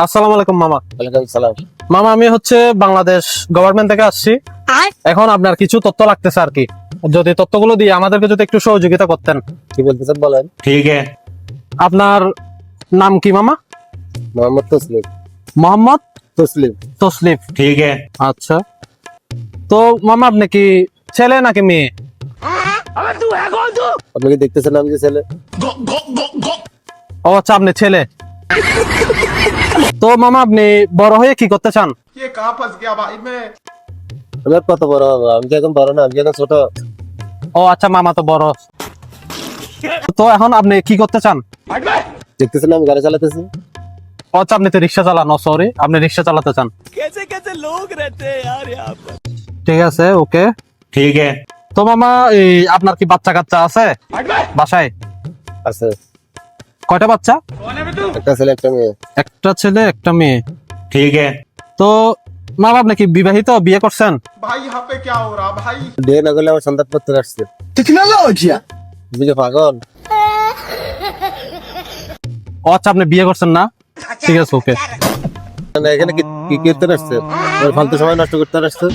আসসালামু আলাইকুম মামা। ওয়ালাইকুম সালাম। মামা আমি হচ্ছে বাংলাদেশ গভর্নমেন্ট থেকে আসছি। এখন আপনার কিছু তথ্য লাগতেছে আর কি, যদি তথ্যগুলো দিয়ে আমাদেরকে যদি একটু সহযোগিতা করতেন। কি বলতেছেন বলেন। ठीक है। আপনার নাম কি মামা? মোহাম্মদ তসলিম। মোহাম্মদ তসলিম। তসলিফ। ठीक है। আচ্ছা, তো মামা আপনি কি ছেলে নাকি মেয়ে? আপনি কি দেখতেছেন আমি যে ছেলে? ও আচ্ছা, আপনি ছেলে। তো মামা আপনি বড় হয়ে কি করতে চান? ये कहाँ फंस गया भाई मैं। আমি আর কত বড় হবো? আমি কি এখন বড় না, আমি কি এখন ছোট? ও আচ্ছা, মামা তো বড়। তো এখন আপনি কি করতে চান? দেখতেছেন আমি গাড়ি চালাতেছি। ও আচ্ছা, আপনি তো রিক্সা চালান। সরি, আপনি রিক্সা চালাতে চান। कैसे कैसे लोग रहते हैं यार यहाँ पर। ঠিক আছে, ওকে। ठीक है। তো মামা এই আপনার কি বাচ্চা কাচ্চা আছে বাসায়? আছে কয়টা বাচ্চা? একটা ছেলে একটা মেয়ে। একটা ছেলে একটা মেয়ে। ठीक है। তো মামা আপনি কি বিবাহিত, বিয়ে করছেন? भाई यहाँ पे क्या हो रहा भाई। বিয়ে না করলে আমার সন্তান করতে আসছে। टेक्नोलॉजी তুমি কি পাগল? ও আচ্ছা, আপনি বিয়ে করছেন না? ঠিক আছে, ওকে। না, এখানে কি কি করতে আসছে? ওর ফালতু সময় নষ্ট করতে আসছে।